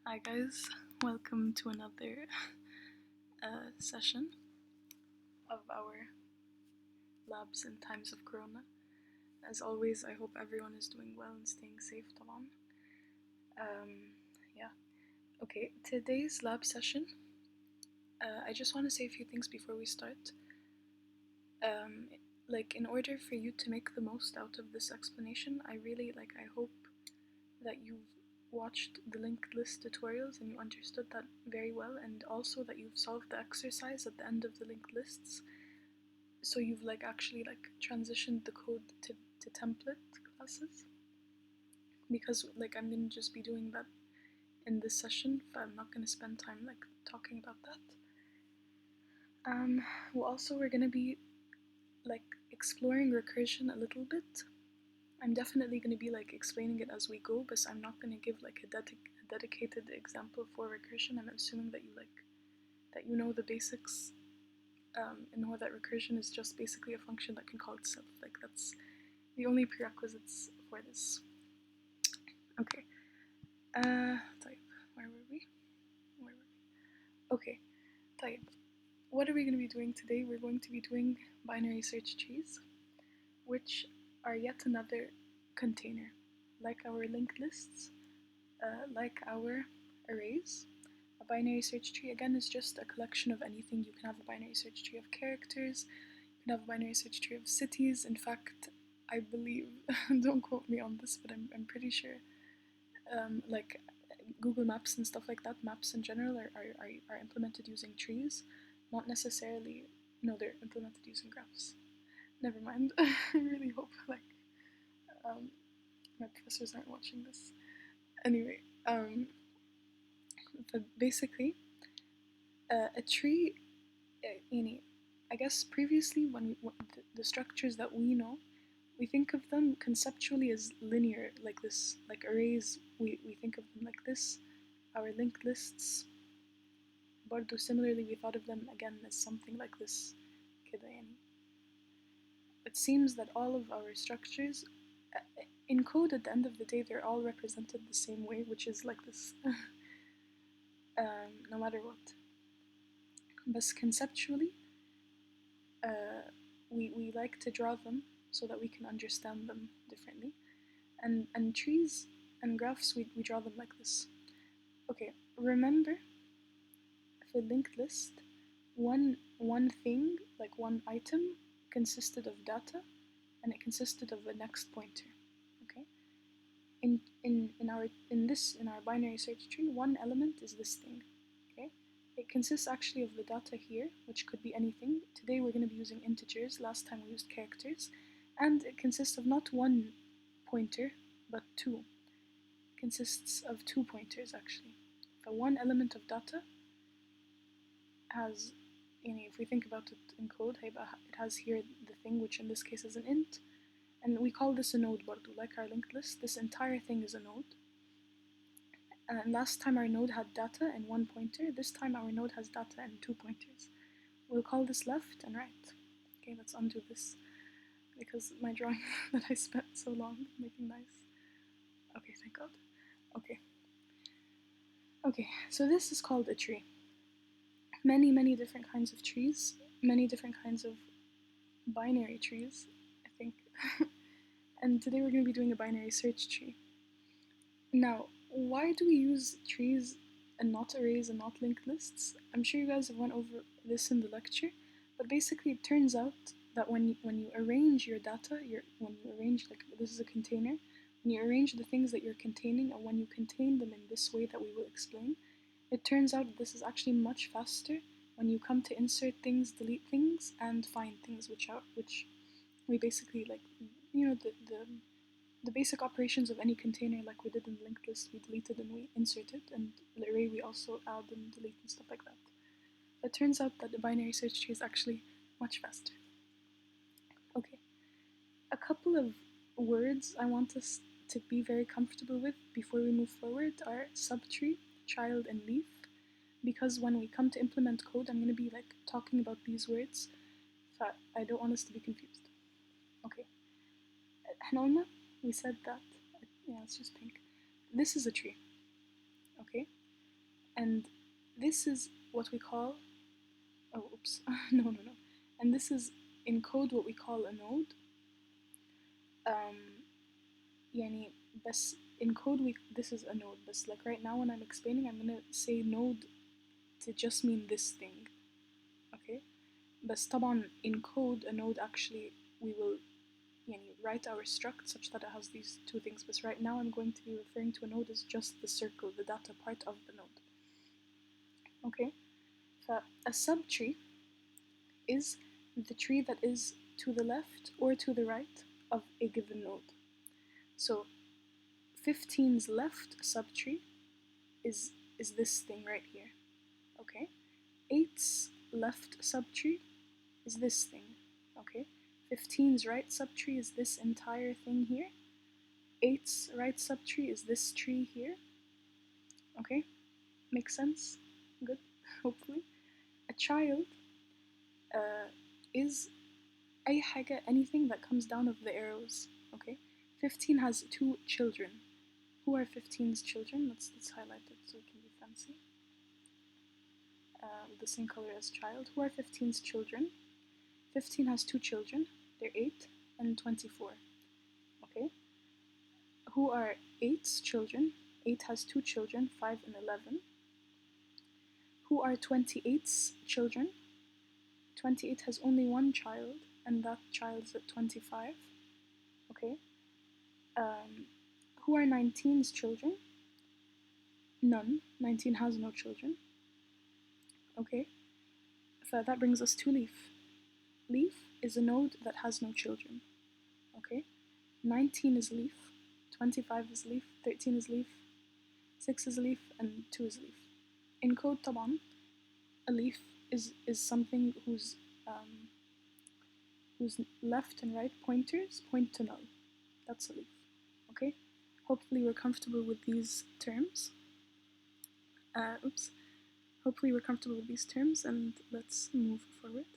Hi guys, welcome to another session of our labs in times of Corona. As always, I hope everyone is doing well and staying safe, طبعا. Yeah. Okay, today's lab session, I just want to say a few things before we start. In order for you to make the most out of this explanation, I hope that you've watched the linked list tutorials and you understood that very well, and also that you've solved the exercise at the end of the linked lists, so you've actually transitioned the code to template classes, because I'm gonna just be doing that in this session, but I'm not gonna spend time talking about that. We're gonna be exploring recursion a little bit. I'm definitely going to be explaining it as we go, but I'm not going to give a dedicated example for recursion. I'm assuming that you know the basics, and know that recursion is just basically a function that can call itself. That's the only prerequisites for this. Okay. طيب, where were we? Okay. طيب. What are we going to be doing today? We're going to be doing binary search trees, which are yet another container, like our linked lists, like our arrays. A binary search tree, again, is just a collection of anything. You can have a binary search tree of characters, you can have a binary search tree of cities. In fact, I believe, don't quote me on this, but I'm pretty sure, Google Maps and stuff like that, maps in general are implemented using trees, not necessarily, no, they're implemented using graphs. Never mind. I really hope my professors aren't watching this. Anyway, but basically, a tree, I guess previously when the structures that we know, we think of them conceptually as linear, like this, like arrays. We think of them like this. Our linked lists, برضو similarly, we thought of them again as something like this. كده يعني. It seems that all of our structures, in code at the end of the day, they're all represented the same way, which is like this, no matter what. But conceptually, we like to draw them so that we can understand them differently. And trees and graphs, we draw them like this. Okay, remember, for linked list, one thing, like one item, consisted of data, and it consisted of a next pointer. Okay? In our binary search tree, one element is this thing. Okay? It consists actually of the data here, which could be anything. Today we're going to be using integers. Last time we used characters. And it consists of not one pointer, but two. It consists of 2 pointers, actually. So one element of data has, if we think about it in code, it has here the thing, which in this case is an int. And we call this a node برضو, like our linked list. This entire thing is a node. And last time our node had data and 1 pointer. This time our node has data and 2 pointers. We'll call this left and right. Okay, let's undo this, because my drawing that I spent so long making nice. Okay, thank God. Okay, so this is called a tree. Many different kinds of trees, many different kinds of binary trees, I think. And today we're going to be doing a binary search tree. Now, why do we use trees and not arrays and not linked lists? I'm sure you guys have went over this in the lecture, but basically it turns out that when you arrange your data, when you arrange, this is a container, when you arrange the things that you're containing, and when you contain them in this way that we will explain, it turns out this is actually much faster when you come to insert things, delete things, and find things, which we basically the basic operations of any container, like we did in the linked list, we deleted and we inserted, and the array we also add and delete and stuff like that. It turns out that the binary search tree is actually much faster. Okay, a couple of words I want us to be very comfortable with before we move forward are subtree, child, and leaf, because when we come to implement code, I'm going to be talking about these words, so I don't want us to be confused. Okay, we said that, yeah, it's just pink. This is a tree, okay? And this is what we call, oh, oops, no. And this is in code what we call a node. يعني بس in code this is a node, but like right now when I'm explaining, I'm gonna say node to just mean this thing, okay? But طبعا in code a node actually we will write our struct such that it has these two things, but right now I'm going to be referring to a node as just the circle, the data part of the node, okay? A subtree is the tree that is to the left or to the right of a given node. So 15's left subtree is this thing right here, okay? 8's left subtree is this thing, okay? 15's right subtree is this entire thing here. 8's right subtree is this tree here, okay? Makes sense? Good, hopefully. A child is أي حاجة, anything that comes down of the arrows, okay? 15 has 2 children. Who are 15's children? Let's highlight it so it can be fancy. With the same color as child. Who are 15's children? 15 has 2 children. They're 8 and 24, okay? Who are 8's children? 8 has 2 children, 5 and 11. Who are 28's children? 28 has only 1 child, and that child's at 25, okay? Who are 19's children? None. 19 has no children, okay? So that brings us to leaf. Leaf is a node that has no children, okay? 19 is leaf, 25 is leaf, 13 is leaf, 6 is leaf, and 2 is leaf. In code طبعا, a leaf is something whose left and right pointers point to null. That's a leaf, okay? Hopefully we're comfortable with these terms. Hopefully we're comfortable with these terms, and let's move forward.